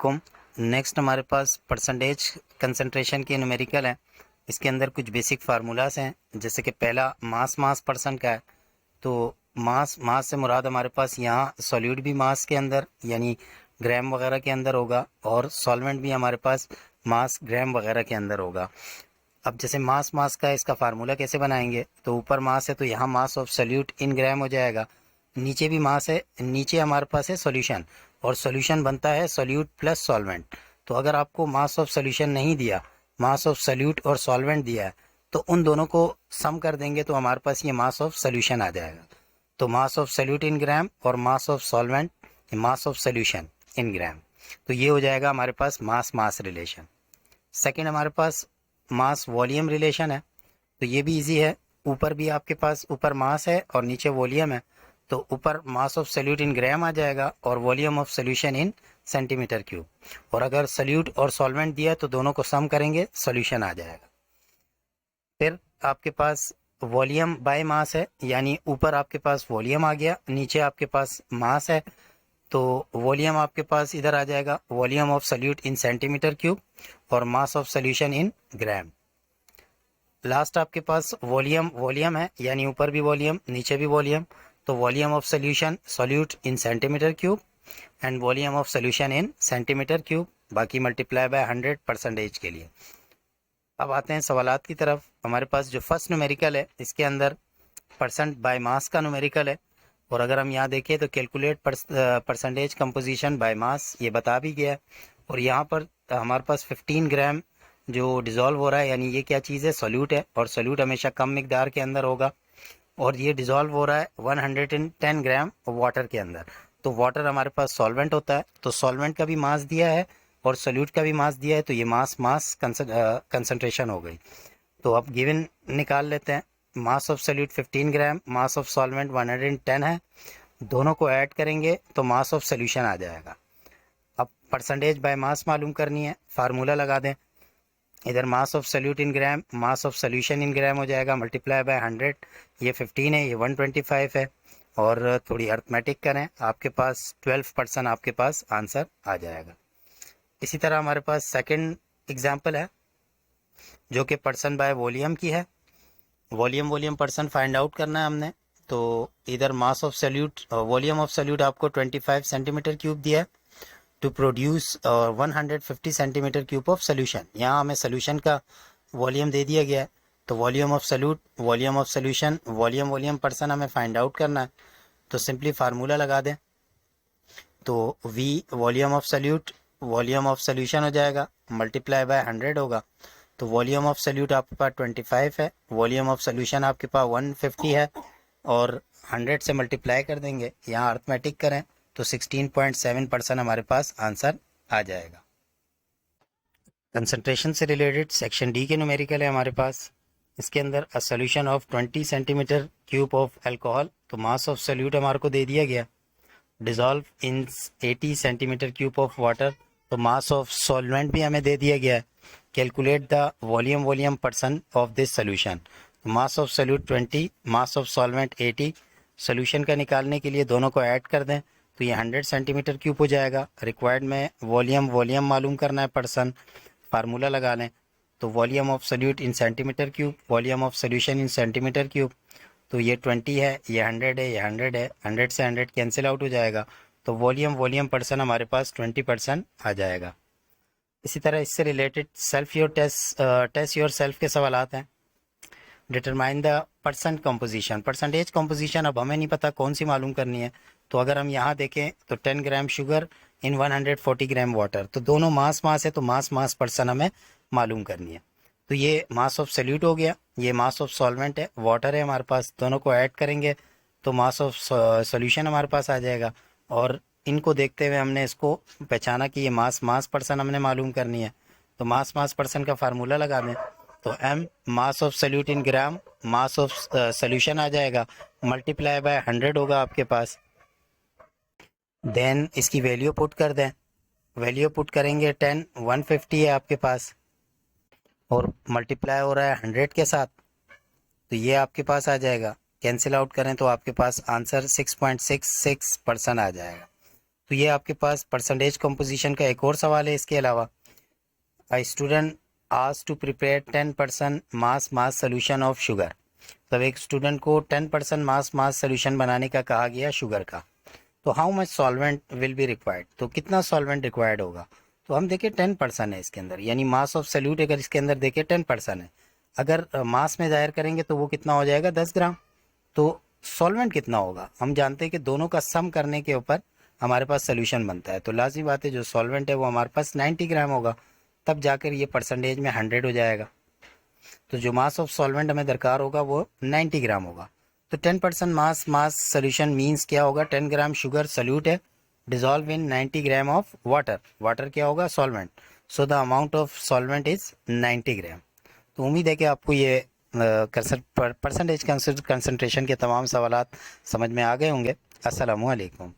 Next हमारे पास percentage concentration के numerical है। इसके अंदर कुछ बेसिक फार्मूलाज हैं, जैसे कि पहला मास परसेंट का है। तो मास से मुराद हमारे पास यहाँ सॉल्यूट भी मास के अंदर यानी ग्राम वगैरह के अंदर होगा, और सॉल्वेंट भी हमारे पास मास ग्राम वगैरह के अंदर होगा। अब जैसे मास का इसका फार्मूला कैसे बनाएंगे, तो ऊपर मास है तो यहाँ मास ऑफ सॉल्यूट इन ग्राम हो जाएगा। नीचे भी मास है, नीचे हमारे पास है सॉल्यूशन, और सॉल्यूशन बनता है सॉल्यूट प्लस सॉल्वेंट। तो अगर आपको मास ऑफ सॉल्यूशन नहीं दिया, मास ऑफ सॉल्यूट और सॉल्वेंट दिया है, तो उन दोनों को सम कर देंगे तो हमारे पास ये मास ऑफ सॉल्यूशन आ जाएगा। तो मास ऑफ सॉल्यूट इन ग्राम और mass of solvent mass of solution in gram, तो ये हो जाएगा हमारे पास मास रिलेशन। सेकेंड हमारे पास मास वॉल्यूम रिलेशन है। तो ये भी इजी है, ऊपर भी आपके पास ऊपर मास है और नीचे वॉल्यूम है, तो ऊपर मास ऑफ सॉल्यूट इन ग्राम आ जाएगा और volume of solution in centimetre cube. और अगर सॉल्यूट और सॉल्वेंट दिया तो दोनों को सम करेंगे, सॉल्यूशन आ जाएगा। फिर आपके पास वॉल्यूम बाय मास है, यानी ऊपर आपके पास वॉल्यूम आ गया, नीचे आपके पास मास है, तो वॉल्यूम आपके पास इधर आ जाएगा volume of solute in centimetre cube और mass of solution in gram. Last आपके पास वॉल्यूम है, यानी ऊपर भी वॉल्यूम नीचे भी वॉल्यूम, तो volume of solution solute in centimetre cube and volume of solution in centimetre cube, बाकी मल्टीप्लाई बाय 100% के लिए। अब आते हैं सवालात की तरफ। हमारे पास जो फर्स्ट न्यूमेरिकल है, इसके अंदर परसेंट बाय मास का न्यूमेरिकल है, और अगर हम यहाँ देखें तो calculate percentage composition by mass, ये बता भी गया है। और यहाँ पर हमारे पास 15 ग्राम जो डिज़ोल्व हो रहा है, यानी ये क्या चीज़ है, सॉल्यूट है, और सॉल्यूट हमेशा कम मिकदार के अंदर होगा, और ये डिज़ोल्व हो रहा है 110 ग्राम वाटर के अंदर। तो वाटर हमारे पास सॉल्वेंट होता है, तो सॉल्वेंट का भी मास दिया है और सॉल्यूट का भी मास दिया है, तो ये मास कंसंट्रेशन हो गई। तो अब गिवन निकाल लेते हैं। मास of solute 15 gram, mass of solvent 110 है, दोनों को ऐड करेंगे तो मास ऑफ सॉल्यूशन आ जाएगा। अब परसेंटेज बाय मास मालूम करनी है, फार्मूला लगा दें। इधर mass of solute in gram, mass of solution in gram हो जाएगा, मल्टीप्लाई बाय 100। ये 15 है, ये 125 है, और थोड़ी अर्थमेटिक करें, आपके पास 12% आपके पास आंसर आ जाएगा। इसी तरह हमारे पास सेकंड एग्जांपल है, जो कि पर्सन बाय वॉल्यूम की है। वॉल्यूम पर्सन फाइंड आउट करना है हमने। तो इधर mass of solute, volume of solute आपको 25 सेंटीमीटर क्यूब दिया है to produce 150 centimetre cube of solution. यहाँ हमें सोल्यूशन का वॉल्यूम दे दिया गया है, तो volume of solute, volume of solution, volume person हमें फाइंड आउट करना है। तो सिंपली फार्मूला लगा दें, तो V volume of solute, volume of solution हो जाएगा, मल्टीप्लाई बाय 100 होगा। तो वॉल्यूम ऑफ सॉल्यूट आपके पास 25 है, वॉल्यूम ऑफ सोल्यूशन आपके पास 150 है, और 100 से मल्टीप्लाई कर देंगे, यहाँ अर्थमेटिक करें तो 16.7% हमारे पास आंसर आ जाएगा। कंसंट्रेशन से रिलेटेड सेक्शन डी के न्यूमेरिकल है हमारे पास। इसके अंदर a solution of 20 centimetre cube of alcohol, तो मास ऑफ सोल्यूट हमारे को दे दिया गया, dissolve in 80 centimetre cube of water, तो मास ऑफ सॉल्वेंट भी हमें दे दिया गया है। Calculate the volume person of this solution, mass of solute 20, mass of solvent 80। Solution का निकालने के लिए दोनों को ऐड कर दें, तो ये 100 सेंटीमीटर क्यूब हो जाएगा। रिक्वायर्ड में वॉल्यूम मालूम करना है पर्सन, फार्मूला लगा लें। तो volume of solute in centimetre cube, volume of solution in centimetre cube, तो ये 20 है, ये 100 है, ये 100 है, 100 से 100 कैंसिल आउट हो जाएगा, तो वॉल्यूम पर्सन हमारे पास 20% आ जाएगा। इसी तरह इससे related self your test yourself के सवालात हैं। Determine the percent composition, percentage composition अब हमें नहीं पता कौन सी मालूम करनी है। तो अगर हम यहाँ देखें तो 10 gram sugar in 140 gram water, तो दोनों मास है, तो मास पर्सन हमें मालूम करनी है। तो ये मास ऑफ सॉल्यूट हो गया, ये मास ऑफ सॉल्वेंट है, वाटर है हमारे पास, दोनों को ऐड करेंगे तो मास ऑफ सॉल्यूशन हमारे पास आ जाएगा। और इनको देखते हुए हमने इसको पहचाना कि ये मास पर्सन हमने मालूम करनी है। तो मास पर्सन का फार्मूला लगा दें, तो m mass of solute in gram, mass of solution आ जाएगा, मल्टीप्लाई बाय 100 होगा आपके पास। देन इसकी वैल्यू पुट कर दें, वैल्यू पुट करेंगे 10, 150 है आपके पास, और मल्टीप्लाई हो रहा है 100 के साथ, तो ये आपके पास आ जाएगा। कैंसिल आउट करें तो आपके पास आंसर 6.66% आ जाएगा। तो ये आपके पास परसेंटेज कंपोजिशन का एक और सवाल है। इसके अलावा A student asked to prepare 10% mass solution of sugar. तब एक स्टूडेंट को 10% मास सोल्यूशन बनाने का कहा गया शुगर का। तो how much solvent will be required, तो कितना सॉल्वेंट रिक्वायर्ड होगा। तो हम देखें 10% है इसके अंदर, यानी मास ऑफ सल्यूट अगर इसके अंदर देखें 10% है, अगर मास में जाहिर करेंगे तो वो कितना हो जाएगा 10 ग्राम। तो सॉल्वेंट कितना होगा, हम जानते हैं कि दोनों का सम करने के ऊपर हमारे पास सोल्यूशन बनता है। तो लाजमी बात है जो सॉल्वेंट है वो हमारे पास 90 ग्राम होगा, तब जाकर ये परसेंटेज में 100 हो जाएगा। तो जो मास ऑफ सॉल्वेंट हमें दरकार होगा वो 90 ग्राम होगा। तो 10% मास सोल्यूशन मीन्स क्या होगा, 10 ग्राम शुगर सोल्यूट है, dissolve in 90 gram of water. Water क्या होगा, solvent. So the amount of solvent is 90 ग्राम। तो उम्मीद है कि आपको ये परसेंटेज कंसंट्रेशन के तमाम सवालात समझ में आ गए होंगे। अस्सलामु अलैकुम।